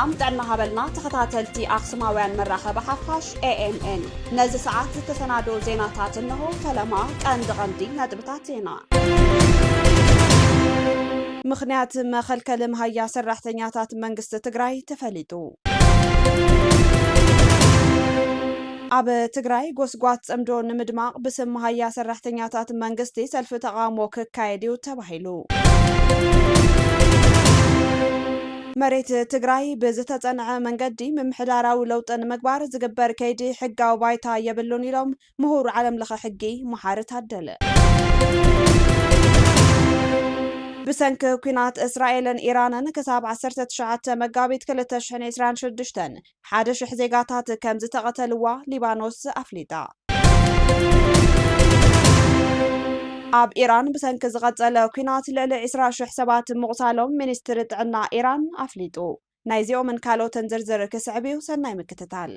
ሰላም ጥዕና ሃበልና ተኸታተልቲ ኣኽሱማውያን መራኸቢ ሓፋሽ AMN ነዚ ሰዓት ዝተሰናዶ ዜናታት እንሆ ፈለማ ቀንዲ ነጥብታት ዜና ምኽንያት መኸልከል መሃያ ሰራሕተኛታት መንግስቲ ትግራይ ተፈሊጡ ኣብ ትግራይ ጎስጓት ጽምዶ ንምድማቕ ብስም መሃያ ሰራሕተኛታት መንግስቲ ሰልፊ ተቃውሞ ክካየድ ተባሂሉ መሬት ትግራይ ብዝተጸንዐ መንገዲ ምምሕዳራዊ ለውጥ ንምግባር ዝግበር ከይዲ ሕጋዊ ባይታ የብሉን ኢሎም ምሁር ዓለም ለኸ ሕጊ መሓር ታደለ ብሰንኪ ኩናት እስራኤልን ኢራንን ክሳብ 19 መጋቢት 2026 1,000 ዜጋታት ከም ዝተቐተልዋ ሊባኖስ ኣፍሊጣ ኣብ ኢራን ብሰንኪ ዝቐጸለ ኩናት ልዕሊ 20,000 ሰባት ምቑሳሎም ሚኒስትሪ ጥዕና ኢራን ኣፍሊጡ ናይዚኦምን ካልኦትን ዝርዝር ክስዕብዩ ሰናይ ምክትታል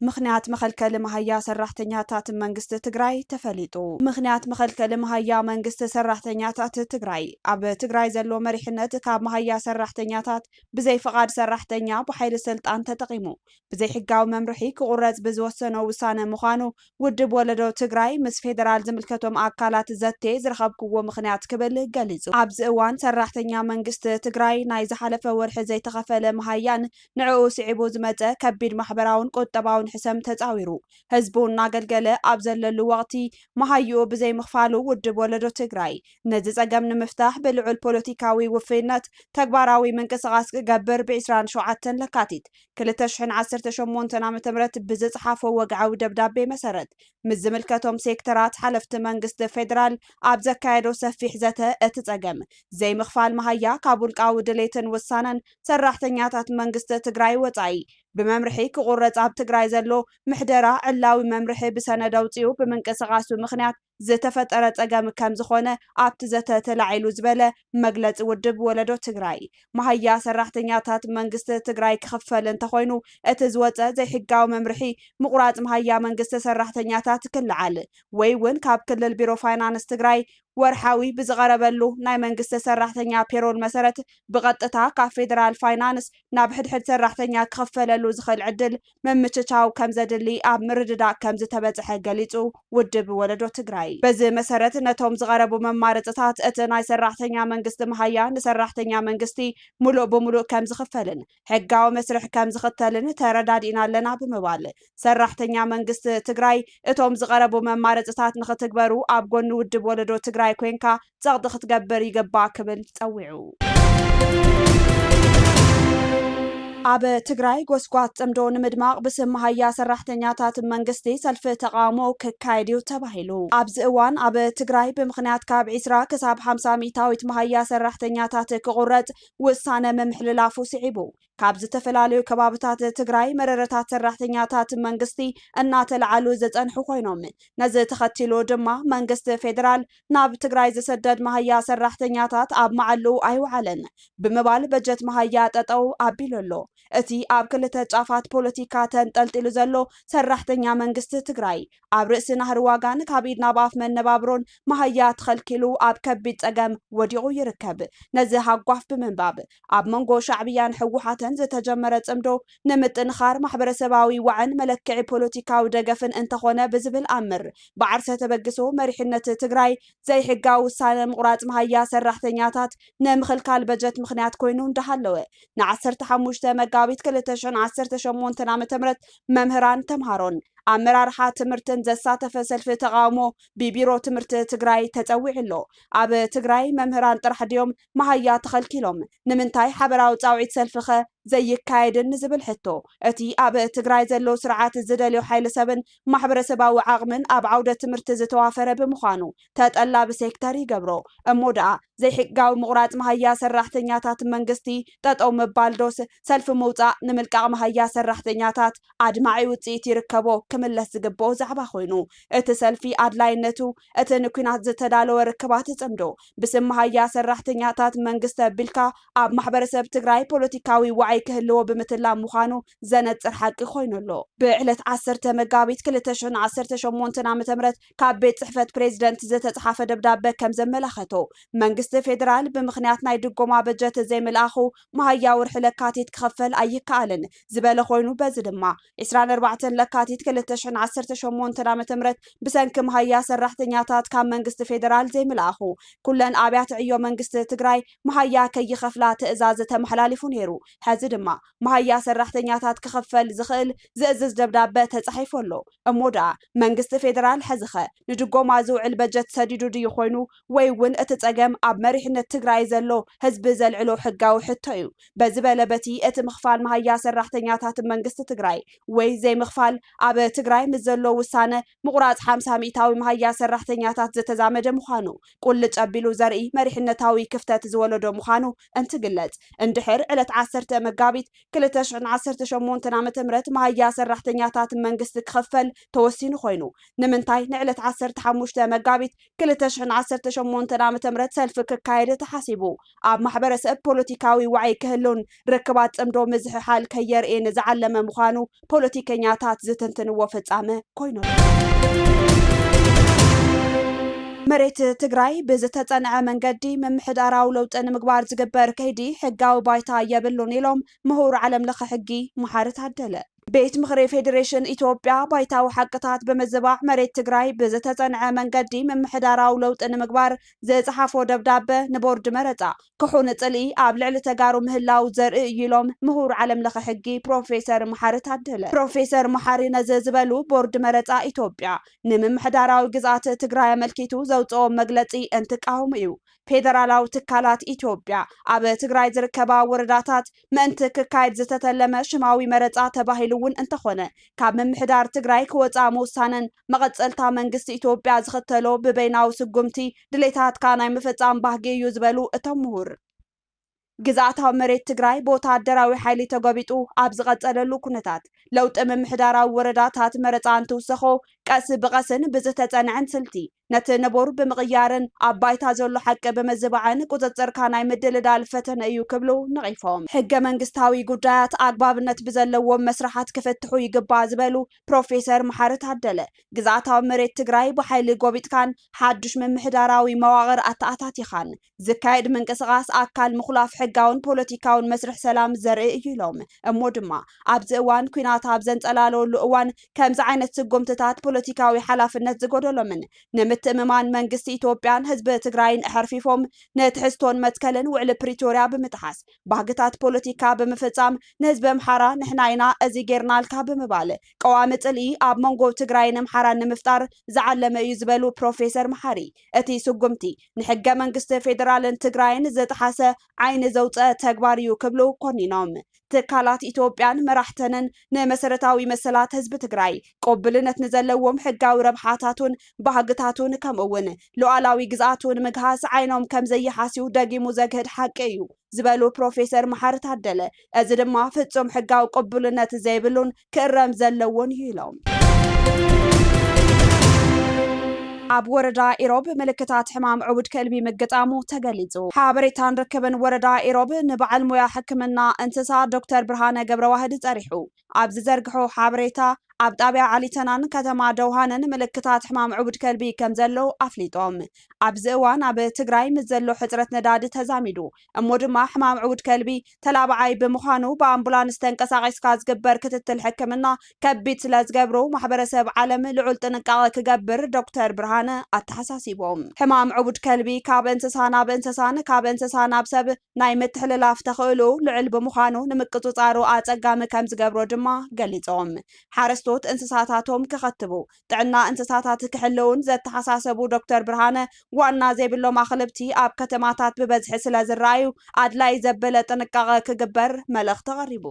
ምኽንያት መኸልከል መሃያ ሰራሕተኛታት መንግስቲ ትግራይ ተፈሊጡ ምኽንያት መኸልከል መሃያ መንግስቲ ሰራሕተኛታት ትግራይ ኣብ ትግራይ ዘሎ መሪሕነት ካብ መሃያ ሰራሕተኛታት ብዘይ ፍቃድ ሰራሕተኛ ብሓይሊ ስልጣን ተጠቂሙ ብዘይ ሕጋዊ መምርሒ ክቁረጽ ብዝወሰኖ ውሳነ ምዃኑ ውድብ ወለዶ ትግራይ ምስ ፌደራል ዝምልከቶም ኣካላት ዘቴ ዝረኸብክዎ ምኽንያት ክብል ገሊጹ ኣብዚ እዋን ሰራሕተኛ መንግስቲ ትግራይ ናይ ዝሓለፈ ወርሒ ዘይተኸፈለ መሃያን ንዕኡ ስዒቡ ዝመፀ ከቢድ ማሕበራውን ቁጠባውን حسم تزاويرو حزبون ناقلقله أبزل وقتي مهايو بزي مخفالو ودب ولدو تجراي نزز أجمن مفتاح بالعل بوليتيكاوي وفينات تكبراوي من كسغاس جبر بإسران شوعتن لكاتيت كل تشحن 10 تنام تمرت بزز حافو وقعو دبدابي مسرت مزملكتهم سيكترات حلفت منقست فيدرال أبزكايدو سفي حزته اتزاقم زي مخفال مهايا كابول قاو دليتن وسانن سراحتنياتات منقست تجراي وطعي بممرحي كغرز عب تجراي زلو محدرة علاوي ممرحي بسنة دوتيو بمنكسغاسو مخنيات زتفترة أجام كم زخونة عبت زت تلعيلو زبالة مجلس ودب ولدو تجراي مهيا سراحتنياتات منقست تجراي كخفل انتخوينو اتزوجة زي حقاو ممرحي مقرات مهيا منقست سراحتنياتات كل عال ويون كاب كل البيرو فاينانس تجراي ورحاوي بزغربلو ناي منقست سراحتنيا بيرول مسارت بغطتها كفيدرال فاينانس نابحد حد سراحتنيا كخفللو زخل عدل ممتشاو كم زدلي اب مرددا كم زتبصح قليصو ودب ولدو تجراي بزي مسارت نتوم زغربو ممارصات اتناي سراحتنيا منقست مهيا نسراحتنيا منقستي ملو بملو كم زخفلن حقاو مسرح كم زختلن تردادينا لنا بمبال سراحتنيا منقست تجراي اتوم زغربو ممارصات نختكبرو اب غون ودب ولدو تجراي كوينكا زغد ختقبر يقبا كبل تصوعو ኣብ ትግራይ ጎስጓት ጽምዶ ንምድማቕ ብስም መሃያ ሰራሕተኛታት መንግስቲ ሰልፊ ተቃውሞ ክካየድ ተባሂሉ ኣብዚ እዋን ኣብ ትግራይ ብምኽንያት ካብ 20 ክሳብ 50 ሚታዊት መሃያ ሰራሕተኛታት ክቁረጽ ውሳነ መምሕልላፉ ስዒቡ ካብ ዝተፈላለዩ ከባቢታት ትግራይ መረረታት ሰራሕተኛታት መንግስቲ እናተለዓሉ ዝጸንሑ ኮይኖም ነዚ ተኸቲሉ ድማ መንግስቲ ፌደራል ናብ ትግራይ ዝሰደድ መሃያ ሰራሕተኛታት ኣብ መዓሉ ኣይወዓለን ብምባል በጀት መሃያ ጠጠው ኣቢሉሎ እቲ ኣብ ክልተ ጫፋት ፖለቲካ ተንጠልጢሉ ዘሎ ሰራሕተኛ መንግስቲ ትግራይ ኣብ ርእሲ ናህሪ ዋጋን ካብ ኢድ ናብ ኣፍ መነባብሮን መሃያ ተኸልኪሉ ኣብ ከቢድ ጸገም ወዲቑ ይርከብ ነዚ ሃጓፍ ብምንባብ ኣብ መንጎ ሻዕብያን ሕወሓትን ዝተጀመረ ጽምዶ ንምጥንኻር ማሕበረሰባዊ ዋዕን መለክዒ ፖለቲካዊ ደገፍን እንተኾነ ብዝብል ኣምር ብዓርሰ ተበግሶ መሪሕነት ትግራይ ዘይሕጋዊ ውሳነ ምቁራጽ መሃያ ሰራሕተኛታት ንምኽልካል በጀት ምኽንያት ኮይኑ እንዳሃለወ ን15 መጋቢት 2018 ዓ.ም መምህራን ተምሃሮን ኣመራርሓ ትምህርትን ዘሳተፈ ሰልፊ ተቃውሞ ብቢሮ ትምህርቲ ትግራይ ተጸዊዕሎ ኣብ ትግራይ መምህራን ጥራሕ ድዮም መሃያ ተኸልኪሎም ንምንታይ ሓበራዊ ጻውዒት ሰልፊ ኸ ዘይካየድን ዝብል ሕቶ እቲ ኣብ ትግራይ ዘሎ ስርዓት ዝደልዮ ሓይሊ ሰብን ማሕበረሰባዊ ዓቕምን ኣብ ዓውደ ትምህርቲ ዝተዋፈረ ብምዃኑ ተጠላቢ ሴክተር ይገብሮ እሞደኣ ዘይሕጋዊ ምቁራጽ መሃያ ሰራሕተኛታት መንግስቲ ጠጠው ምባል ዶስ ሰልፊ ምውፃእ ንምልቃቕ መሃያ ሰራሕተኛታት ኣድማዒ ውፅኢት ይርከቦ ክምለስ ዝግብኦ ዛዕባ ኮይኑ እቲ ሰልፊ ኣድላይነቱ እቲ ንኩናት ዝተዳለወ ርክባት ጽምዶ ብስም መሃያ ሰራሕተኛታት መንግስቲ ኣቢልካ ኣብ ማሕበረሰብ ትግራይ ፖለቲካዊ ወዓይ ክህልዎ ብምትላም ምዃኑ ዘነጽር ሓቂ ኮይኑሎ ብዕለት 10 መጋቢት 2018 ዓ.ም ካብ ቤት ጽሕፈት ፕሬዝደንት ዝተጻሓፈ ደብዳቤ ከም ዘመላኸቶ መንግስቲ ፌደራል ብምኽንያት ናይ ድጎማ በጀት ዘይምልኣኹ መሃያ ወርሒ ለካቲት ክኸፈል ኣይከኣልን ዝበለ ኮይኑ በዚ ድማ 24 ለካቲት 2018 ዓ.ም ብሰንኪ መሃያ ሰራሕተኛታት ካብ መንግስቲ ፌደራል ዘይምልኣኹ ኩለን ኣብያተ ዕዮ መንግስቲ ትግራይ መሃያ ከይኸፍላ ትእዛዝ ተመሓላሊፉ ነይሩ ሕዚ ድማ መሃያ ሰራሕተኛታት ክኸፈል ዝኽእል ዝእዝዝ ደብዳቤ ተጻሒፉሎ እሞዳ መንግስቲ ፌደራል ሕዝኸ ንድጎማ ዝውዕል በጀት ሰዲዱ ድዩ ኮይኑ ወይ እውን እቲ ጸገም ኣብ መሪሕነት ትግራይ ዘሎ ህዝቢ ዘልዕሎ ሕጋዊ ሕቶ እዩ በዚ በለበቲ እቲ ምኽፋል መሃያ ሰራሕተኛታት መንግስቲ ትግራይ ወይ ዘይምኽፋል ኣብ ትግራይ ምስ ዘሎ ውሳነ ምቁራጽ 50 ሚእታዊ መሃያ ሰራሕተኛታት ዝተዛመደ ምዃኑ ቁልጭ ኣቢሉ ዘርኢ መሪሕነታዊ ክፍተት ዝወለዶ ምዃኑ እንትግለጽ እንድሕር ዕለት 10 መጋቢት 2018 ዓ.ም መሃያ ሰራሕተኛታት መንግስቲ ክኸፈል ተወሲኑ ኮይኑ ንምንታይ ንዕለት 15 መጋቢት 2018 ዓ.ም ሰልፊ ክካየድ ተሓሲቡ ኣብ ማሕበረሰብ ፖለቲካዊ ወዓይ ክህሉን ርክባት ጽምዶ ምዝሕሓል ከየርእን ዝዓለመ ምዃኑ ፖለቲከኛታት ዝተንትንዎ ፍጻመ ኮይኑ መሬት ትግራይ ብዝተጸንዐ መንገዲ ምምሕዳራዊ ለውጢ ንምግባር ዝግበር ከይዲ ሕጋዊ ባይታ የብሉን ኢሎም ምሁር ዓለም ለኸ ሕጊ መሓሪ ታደለ ቤት ምኽሪ ፌደሬሽን ኢትዮጵያ ባይታዊ ሓቅታት በመዘባዕ መሬት ትግራይ ብዝተጸንዐ መንገዲ ምምሕዳራዊ ለውጢ ንምግባር ዘጻሓፎ ደብዳቤ ንቦርድ መረጻ ክሑን ጽልኢ ኣብ ልዕሊ ተጋሩ ምህላው ዘርኢ ኢሎም ምሁር ዓለም ለኸ ሕጊ ፕሮፌሰር መሓሪ ታደለ ፕሮፌሰር መሓሪ ነዚ ዝበሉ ቦርድ መረጻ ኢትዮጵያ ንምምሕዳራዊ ግዝኣት ትግራይ ኣመልኪቱ ዘውጽኦ መግለጺ እንትቃወሙ እዩ ፌደራላዊ ትካላት ኢትዮጵያ ኣብ ትግራይ ዝርከባ ወረዳታት ምእንቲ ክካየድ ዝተተለመ ሽማዊ መረጻ ተባሂሉ እውን እንተኾነ ካብ ምምሕዳር ትግራይ ክወፃ ምውሳነን መቐጸልታ መንግስቲ ኢትዮጵያ ዝኽተሎ ብበይናዊ ስጉምቲ ድሌታትካ ናይ ምፍጻም ባህጊ እዩ ዝበሉ እቶም ምሁር ግዝኣታዊ መሬት ትግራይ ብወታደራዊ ሓይሊ ተገቢጡ ኣብ ዝቐጸለሉ ኩነታት ለውጢ ምምሕዳራዊ ወረዳታት መረጻ እንትውሰኾ ቀስ ብቐስን ብዝተጸንዐን ስልቲ ነቲ ንቡር ብምቕያርን ኣብ ባይታ ዘሎ ሓቂ ብምዝባዕን ቁፅፅርካ ናይ ምድልዳል ፈተነ እዩ ክብሉ ነቒፎም ሕገ መንግስታዊ ጉዳያት ኣግባብነት ብዘለዎም መስራሓት ክፈትሑ ይግባእ ዝበሉ ፕሮፌሰር መሓሪ ታደለ ግዝኣታዊ መሬት ትግራይ ብሓይሊ ጎቢጥካን ሓዱሽ ምምሕዳራዊ መዋቕር ኣተኣታቲኻን ዝካየድ ምንቅስቓስ ኣካል ምኹላፍ ሕጋውን ፖለቲካውን መስርሕ ሰላም ዘርኢ እዩ ኢሎም እሞ ድማ ኣብዚ እዋን ኩናት ኣብ ዘንጸላለሉ እዋን ከምዚ ዓይነት ስጉምትታት ፖለቲካዊ ሓላፍነት ዝጎደሎምን ንምትእምማን መንግስቲ ኢትዮጵያን ህዝቢ ትግራይን ኣሕርፊፎም ነትሕዝቶን መትከልን ውዕሊ ፕሪቶርያ ብምጥሓስ ባህግታት ፖለቲካ ብምፍጻም ንህዝቢ ኣምሓራ ንሕና ኢና እዚ ጌርናልካ ብምባል ቀዋሚ ጽልኢ ኣብ መንጎ ትግራይን ኣምሓራን ንምፍጣር ዝዓለመ እዩ ዝበሉ ፕሮፌሰር መሓሪ እቲ ስጉምቲ ንሕገ መንግስቲ ፌደራልን ትግራይን ዘጥሓሰ ዓይኒ ዘውፅአ ተግባር እዩ ክብሉ ኮኒኖም ትካላት ኢትዮጵያን መራሕተንን ንመሰረታዊ መሰላት ህዝቢ ትግራይ ቅቡልነት ንዘለዎም ሕጋዊ ረብሓታቱን ባህግታቱን ከምኡውን ሉዓላዊ ግዝኣቱን ምግሃስ ዓይኖም ከም ዘይሓስዩ ደጊሙ ዘግህድ ሓቂ እዩ ዝበሉ ፕሮፌሰር መሓሪ ታደለ እዚ ድማ ፍጹም ሕጋዊ ቅቡልነት ዘይብሉን ክእረም ዘለዎን እዩ ኢሎም ኣብ ወረዳ ኢሮብ ምልክታት ሕማም ዕውድ ከልቢ ምግጣሙ ተገሊጹ ሓበሬታን ረከበን ወረዳ ኢሮብ ንበዓል ሞያ ሕክምና እንስሳ ዶክተር ብርሃነ ገብረዋህድ ጸሪሑ ኣብ ዝዘርግሖ ሓበሬታ ኣብ ጣብያ ዓሊተናን ከተማ ደውሃነን ምልክታት ሕማም ዕውድ ከልቢ ከም ዘሎ ኣፍሊጦም ኣብዚ እዋን ኣብ ትግራይ ምስ ዘሎ ሕፅረት ነዳዲ ተዛሚዱ እሞ ድማ ሕማም ዕውድ ከልቢ ተላብዓይ ብምዃኑ ብኣምቡላንስ ተንቀሳቒስካ ዝግበር ክትትል ሕክምና ከቢድ ስለ ዝገብሩ ማሕበረሰብ ዓለም ልዑል ጥንቃቐ ክገብር ዶክተር ብርሃነ ኣተሓሳሲቦም ሕማም ዕውድ ከልቢ ካብ እንስሳ ናብ እንስሳን ካብ እንስሳ ናብ ሰብ ናይ ምትሕልላፍ ተኽእሉ ልዑል ብምዃኑ ንምቅፅፃሩ ኣፀጋሚ ከም ዝገብሮ ድማ ገሊፆም ሓረስቶት እንስሳታቶም ክኸትቡ ጥዕና እንስሳታት ክሕልውን ዘተሓሳሰቡ ዶክተር ብርሃነ ዋና ዘይብሎም ኣኽልብቲ ኣብ ከተማታት ብበዝሒ ስለ ዝረኣዩ ኣድላይ ዘበለ ጥንቃቐ ክግበር መልእኽቲ ቀሪቡ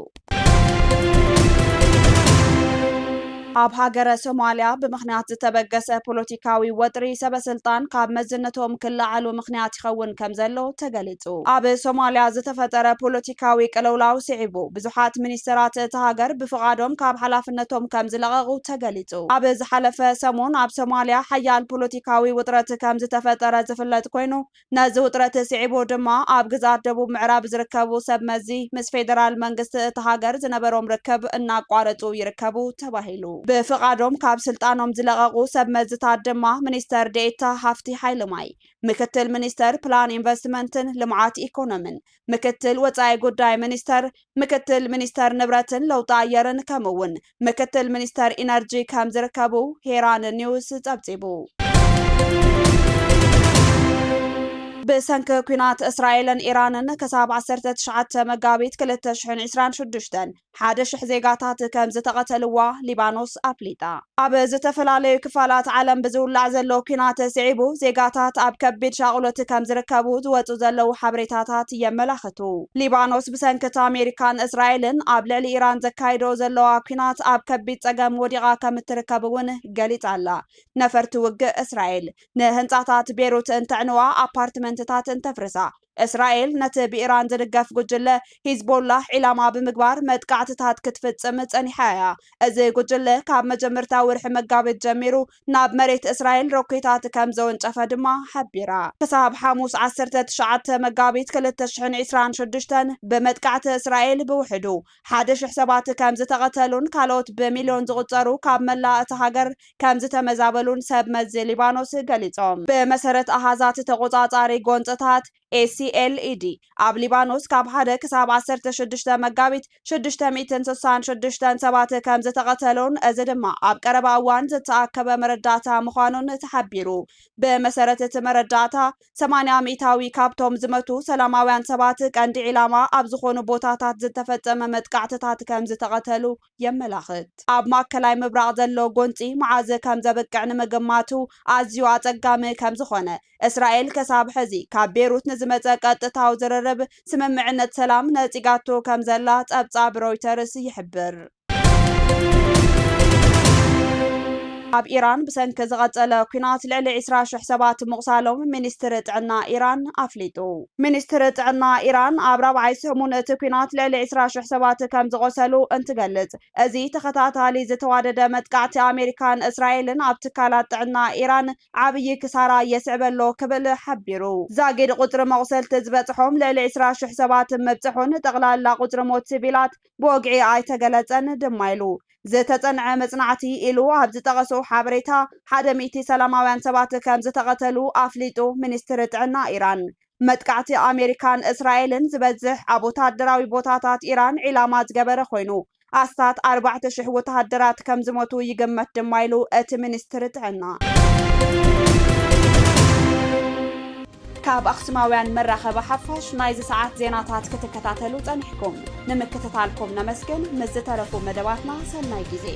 ኣብ ሃገረ ሶማልያ ብምኽንያት ዝተበገሰ ፖለቲካዊ ወጥሪ ሰበስልጣን ካብ መዝነቶም ክለዓሉ ምኽንያት ይኸውን ከም ዘሎ ተገሊጹ። ኣብ ሶማልያ ዝተፈጠረ ፖለቲካዊ ቅልውላው ስዒቡ ብዙሓት ሚኒስትራት እቲ ሃገር ብፍቓዶም ካብ ሓላፍነቶም ከም ዝለቐቑ ተገሊጹ። ኣብ ዝሓለፈ ሰሙን ኣብ ሶማልያ ሓያል ፖለቲካዊ ውጥረት ከም ዝተፈጠረ ዝፍለጥ ኮይኑ ነዚ ውጥረት ስዒቡ ድማ ኣብ ግዛት ደቡብ ምዕራብ ዝርከቡ ሰብ መዚ ምስ ፌደራል መንግስቲ እቲ ሃገር ዝነበሮም ርክብ እናቋረፁ ይርከቡ ተባሂሉ። ብፍቓዶም ካብ ስልጣኖም ዝለቐቑ ሰብ መዝታት ድማ ሚኒስተር ዴኤታ ሃፍቲ ሃይለማይ፣ ምክትል ሚኒስተር ፕላን ኢንቨስትመንትን ልምዓት ኢኮኖምን፣ ምክትል ወፃኢ ጉዳይ ሚኒስተር፣ ምክትል ሚኒስተር ንብረትን ለውጢ ኣየርን ከምኡውን ምክትል ሚኒስተር ኢነርጂ ከም ዝርከቡ ሄራን ኒውስ ጸብጺቡ። ብሰንኪ ኩናት እስራኤልን ኢራንን ክሳብ 19 መጋቢት 2026 1,000 ዜጋታት ከም ዝተቐተልዋ ሊባኖስ ኣፍሊጣ። ኣብ ዝተፈላለዩ ክፋላት ዓለም ብዝውላዕ ዘሎ ኩናት ስዒቡ ዜጋታት ኣብ ከቢድ ሻቑሎት ከም ዝርከቡ ዝወፁ ዘለው ሓበሬታታት የመላኽቱ። ሊባኖስ ብሰንኪ ኣሜሪካን እስራኤልን ኣብ ልዕሊ ኢራን ዘካይዶ ዘለዋ ኩናት ኣብ ከቢድ ፀገም ወዲቓ ከም እትርከብ እውን ገሊጻ ኣላ። ነፈርቲ ውግእ እስራኤል ንህንፃታት ቤይሩት እንተዕንዋ ኣፓርትመንትታት እንተፍርሳ እስራኤል ነቲ ብኢራን ዝድገፍ ጉጅለ ሂዝቦላህ ዒላማ ብምግባር መጥቃዕትታት ክትፍጽም ጸኒሓ እያ። እዚ ጉጅለ ካብ መጀመርታ ወርሒ መጋቢት ጀሚሩ ናብ መሬት እስራኤል ሮኬታት ከም ዘወንጨፈ ድማ ሓቢራ። ክሳብ ሓሙስ 19 መጋቢት 2026 ብመጥቃዕቲ እስራኤል ብውሕዱ 1,000 ሰባት ከም ዝተቐተሉን ካልኦት ብሚልዮን ዝቑጸሩ ካብ መላእ እቲ ሃገር ከም ዝተመዛበሉን ሰብ መዚ ሊባኖስ ገሊጾም። ብመሰረት ኣሃዛት ተቆጻጻሪ ጎንፅታት ACLED ኣብ ሊባኖስ ካብ 1 ክሳብ 16 መጋቢት 666 ሰባት ከም ዝተቐተሉን እዚ ድማ ኣብ ቀረባ እዋን ዝተኣከበ መረዳእታ ምዃኑን ተሓቢሩ። ብመሰረት እቲ መረዳእታ 80% ካብቶም ዝመቱ ሰላማውያን ሰባት ቀንዲ ዒላማ ኣብ ዝኾኑ ቦታታት ዝተፈጸመ መጥቃዕትታት ከም ዝተቐተሉ የመላኽት። ኣብ ማእከላይ ምብራቕ ዘሎ ጎንፂ መዓዝ ከም ዘብቅዕ ንምግማቱ ኣዝዩ ኣጸጋሚ ከም ዝኾነ እስራኤል ክሳብ ሕዚ ካብ ቤይሩት ንዝመፀ ቀጥታዊ ዝርርብ ስምምዕነት ሰላም ነፂጋቶ ከም ዘላ ጸብጻብ ሮይተርስ ይሕብር። ኣብ ኢራን ብሰንኪ ዝቐጸለ ኩናት ልዕሊ 20,000 ሰባት ምቑሳሎም ሚኒስትሪ ጥዕና ኢራን ኣፍሊጡ። ሚኒስትሪ ጥዕና ኢራን ኣብ 4ይ ሰሙን እቲ ኩናት ልዕሊ 20,000 ሰባት ከም ዝቆሰሉ እንትገልጽ እዚ ተኸታታሊ ዝተዋደደ መጥቃዕቲ ኣሜሪካን እስራኤልን ኣብ ትካላት ጥዕና ኢራን ዓብዪ ክሳራ የስዕበሎ ክብል ሓቢሩ። ዛጊድ ቁፅሪ መቑሰልቲ ዝበጽሖም ልዕሊ 20,000 ሰባት ምብጽሑን ጠቕላላ ቁፅሪ ሞት ሲቪላት ብወግዒ ኣይተገለጸን ድማ ኢሉ ዝተጸንዐ መጽናዕቲ ኢሉ ኣብ ዝጠቐሶ ሓበሬታ 100 ሰላማውያን ሰባት ከም ዝተቐተሉ ኣፍሊጡ ሚኒስትሪ ጥዕና ኢራን። መጥቃዕቲ ኣሜሪካን እስራኤልን ዝበዝሕ ኣብ ወታደራዊ ቦታታት ኢራን ዒላማ ዝገበረ ኮይኑ ኣስታት 4,000 ወታደራት ከም ዝሞቱ ይግመት ድማ ኢሉ እቲ ሚኒስትሪ ጥዕና። ካብ ኣኽሱማውያን መራኸቢ ሓፋሽ ናይዚ ሰዓት ዜናታት ክትከታተሉ ጸኒሕኩም ንምክትታልኩም ነመስግን። ምስ ዝተረፉ መደባትና ሰናይ ጊዜ